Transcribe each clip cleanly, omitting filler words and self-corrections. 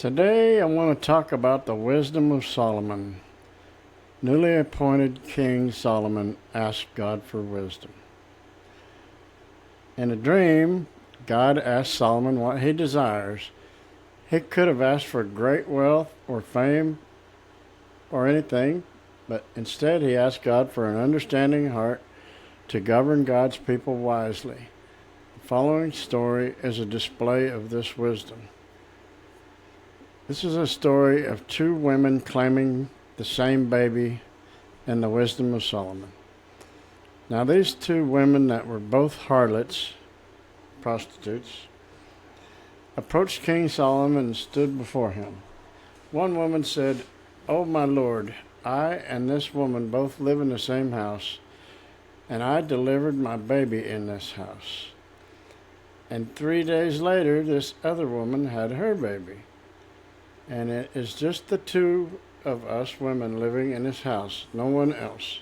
Today I want to talk about the wisdom of Solomon. Newly appointed King Solomon asked God for wisdom. In a dream, God asked Solomon what he desires. He could have asked for great wealth or fame or anything, but instead he asked God for an understanding heart to govern God's people wisely. The following story is a display of this wisdom. This is a story of two women claiming the same baby in the wisdom of Solomon. Now these two women that were both harlots, prostitutes, approached King Solomon and stood before him. One woman said, "Oh, my lord, I and this woman both live in the same house, and I delivered my baby in this house. And 3 days later, this other woman had her baby. And it is just the two of us women living in this house, no one else.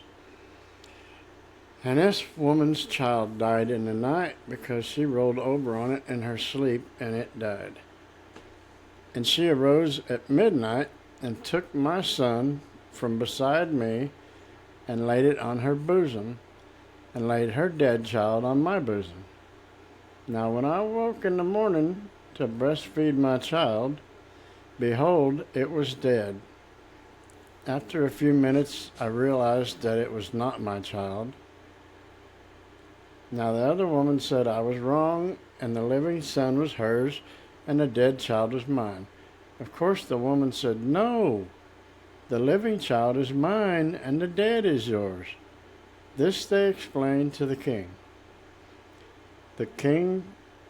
And this woman's child died in the night because she rolled over on it in her sleep and it died. And she arose at midnight and took my son from beside me and laid it on her bosom and laid her dead child on my bosom. Now when I woke in the morning to breastfeed my child, behold, it was dead. After a few minutes, I realized that it was not my child. Now the other woman said I was wrong, and the living son was hers, and the dead child was mine. Of course, the woman said, no, the living child is mine, and the dead is yours. This they explained to the king. The king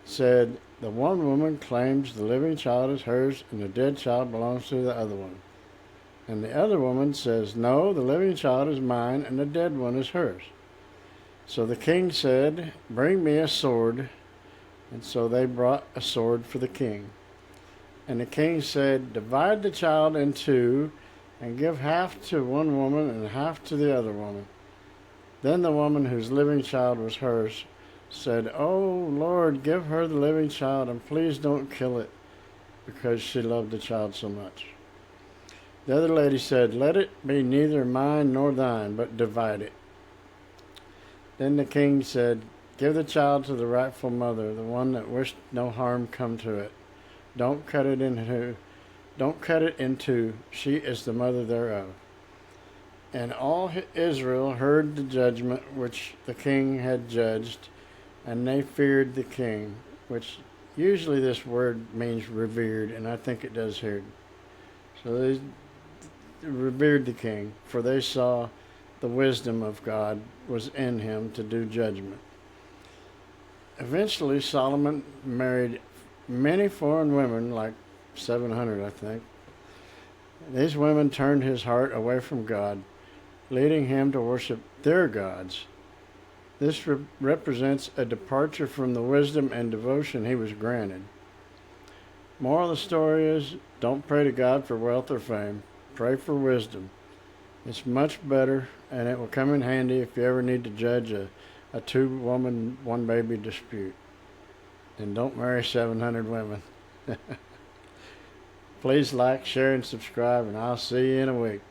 said, the one woman claims the living child is hers and the dead child belongs to the other one. And the other woman says, no, the living child is mine and the dead one is hers. So the king said, bring me a sword. And so they brought a sword for the king. And the king said, divide the child in two and give half to one woman and half to the other woman. Then the woman whose living child was hers said, oh, Lord, give her the living child, and please don't kill it, because she loved the child so much. The other lady said, let it be neither mine nor thine, but divide it. Then the king said, give the child to the rightful mother, the one that wished no harm come to it. Don't cut it in two. She is the mother thereof. And all Israel heard the judgment which the king had judged, and they feared the king, which usually this word means revered, and I think it does here. So they revered the king, for they saw the wisdom of God was in him to do judgment. Eventually, Solomon married many foreign women, like 700, I think. These women turned his heart away from God, leading him to worship their gods. This represents a departure from the wisdom and devotion he was granted. Moral of the story is, don't pray to God for wealth or fame. Pray for wisdom. It's much better, and it will come in handy if you ever need to judge a two-woman, one-baby dispute. And don't marry 700 women. Please like, share, and subscribe, and I'll see you in a week.